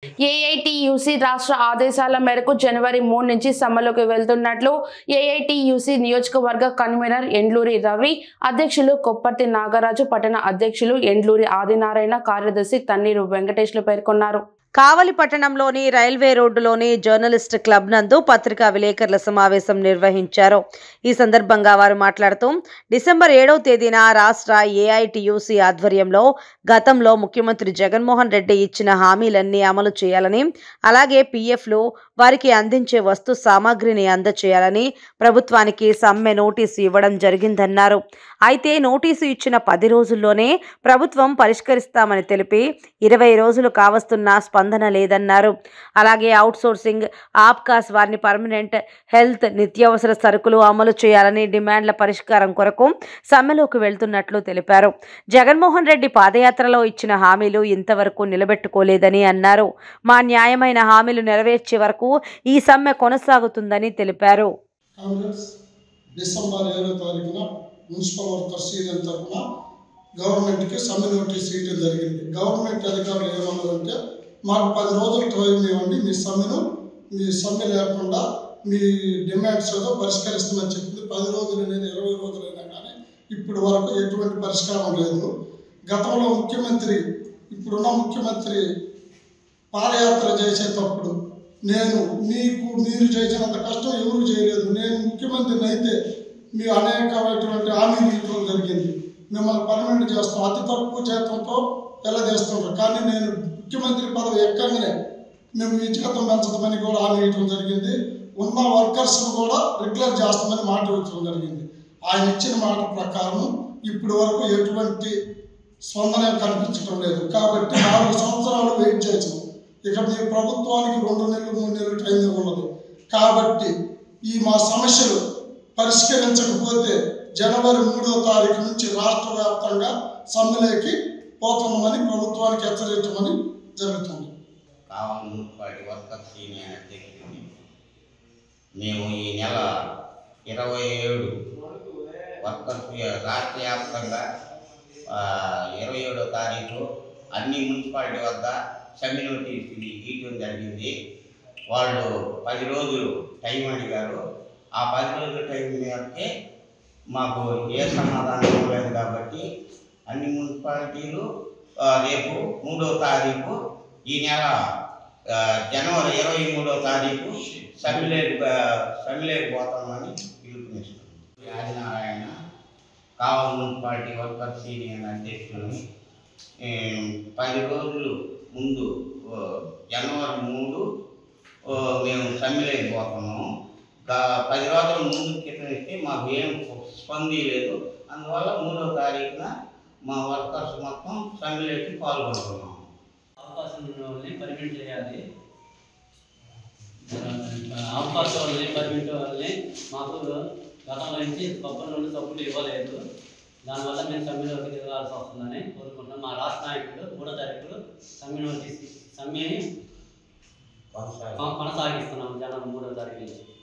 AITUC రాష్ట్ర ఆదేశాల మేరకు జనవరి 3 నుంచి సమ్మెలోకి వెళ్తున్నట్లు ఏఐటియుసి నియోజకవర్గ కన్వీనర్ ఎండ్లూరి రవి, అధ్యక్షులు కొప్పర్తి నాగరాజు, పట్టణ అధ్యక్షులు ఎండ్లూరి ఆదినారాయణ, కార్యదర్శి తన్నీరు వెంకటేశ్లు పేర్కొన్నారు. కావలి పట్టణంలోని రైల్వే రోడ్డులోని జర్నలిస్ట్ క్లబ్ నందు పత్రికా విలేకరుల సమావేశం నిర్వహించారు. ఈ సందర్భంగా వారు మాట్లాడుతూ డిసెంబర్ 7వ తేదీన రాష్ట్ర ఏఐటియుసి ఆధ్వర్యంలో గతంలో ముఖ్యమంత్రి జగన్మోహన్ రెడ్డి ఇచ్చిన హామీలన్నీ అమలు చేయాలని, అలాగే పిఎఫ్లు వారికి అందించే వస్తు సామాగ్రిని అందచేయాలని ప్రభుత్వానికి సమ్మె నోటీసు ఇవ్వడం జరిగిందన్నారు. అయితే నోటీసు ఇచ్చిన 10 రోజుల్లోనే ప్రభుత్వం పరిష్కరిస్తామని తెలిపి 20 రోజులు కావస్తున్నా స్పందన లేదన్నారు. అలాగే అవుట్సోర్సింగ్, ఆప్కాస్ వారిని పర్మనెంట్, హెల్త్, నిత్యావసర సరుకులు అమలు చేయాలని డిమాండ్ల పరిష్కారం కొరకు సమ్మెలోకి వెళ్తున్నట్లు తెలిపారు. జగన్మోహన్ రెడ్డి పాదయాత్రలో ఇచ్చిన హామీలు ఇంతవరకు నిలబెట్టుకోలేదని అన్నారు. మా న్యాయమైన హామీలు నెరవేర్చే వరకు ఈ సమ్మె కొనసాగుతుందని తెలిపారు. డిసెంబర్ 7వ తారీఖున మున్సిపల్ వర్కర్స్ యూనియన్ తరఫున గవర్నమెంట్కి సమ్మె నోటీస్ ఇవ్వడం జరిగింది. గవర్నమెంట్ అధికారులు ఏమన్నారంటే, మాకు 10 రోజులు టైం ఇవ్వండి, మీ సమ్మె లేకుండా మీ డిమాండ్స్ ఏదో పరిష్కరిస్తామని చెప్పింది. 10 రోజులు అనేది 20 రోజులైనా కానీ ఇప్పటి వరకు ఎటువంటి పరిష్కారం లేదు. గతంలో ఇప్పుడున్న ముఖ్యమంత్రి పాదయాత్ర చేసేటప్పుడు మీరు చేసినంత కష్టం ఎవరు చేయలేదు, నేను ముఖ్యమంత్రిని అయితే మీరు అనేకమైనటువంటి హామీలు ఇవ్వడం జరిగింది, మిమ్మల్ని పర్మనెంట్ చేస్తాం, అతి తక్కువ జీతంతో ఎలా చేస్తుంటారు, కానీ నేను ముఖ్యమంత్రి పదవి ఎక్కగానే మేము ఈ జీతం పెంచడమని కూడా హామీ ఇవ్వడం జరిగింది. ఉన్న వర్కర్స్ను కూడా రెగ్యులర్ చేస్తామని మాట ఇవ్వడం జరిగింది. ఆయన ఇచ్చిన మాట ప్రకారం ఇప్పటి వరకు ఎటువంటి స్పందన కనిపించడం లేదు. కాబట్టి 4 సంవత్సరాలు వెయిట్ చేసాం. ఇక మీ ప్రభుత్వానికి 2 నెలలు 3 నెలలు టైం ఉన్నది. కాబట్టి మా సమస్యలు పరిష్కరించకపోతే జనవరి 3వ తారీఖు నుంచి రాష్ట్ర వ్యాప్తంగా సమ్మెలోకి పోతున్నామని ప్రభుత్వానికి హెచ్చరించమని జరుగుతుంది. మేము ఈ నెల 27 వర్కర్స్ రాష్ట్ర వ్యాప్తంగా 27వ తారీఖు అన్ని మున్సిపాలిటీ వద్ద సమ్మె నోటీసు ఇవ్వడం జరిగింది. వాళ్ళు 10 రోజులు టైం అడిగారు. ఆ 10 రోజుల టైం మేరకే మాకు ఏ సమాధానం ఇవ్వలేదు. కాబట్టి అన్ని మున్సిపాలిటీలు రేపు 3వ తారీఖు ఈ నెల జనవరి 23వ తారీఖు సమ్మెలోకి పోతామని పిలుపునిస్తుంది. ఆదినారాయణ, కావలి మున్సిపాలిటీ వర్కర్స్ యూనియన్ అధ్యక్షులని 10 రోజులు ముందు జనవరి 3 మేము సమ్మెలోకి పోతున్నాము. 10 రోజుల ముందు క్రితం ఇస్తే మాకు ఏం స్పంది లేదు. అందువల్ల 3వ తారీఖున మా వర్కర్స్ మొత్తం సమ్మెలోకి పాల్గొంటున్నాము. అవకాశం వాళ్ళని పర్మిట్ చేయాలి. అవకాశం వాళ్ళని పర్మిట్ వాళ్ళని మాకు గతంలో నుంచి కొబ్బరి నుండి సబ్బులు ఇవ్వలేదు. దానివల్ల మేము సమ్మెలోకి దిగాల్సి వస్తుందని కోరుకుంటున్నాం. మా రాష్ట్ర నాయకులు 3వ తారీఖులో సమ్మెని కొనసాగిస్తున్నాము జనవరి 3వ తారీఖు నుంచి.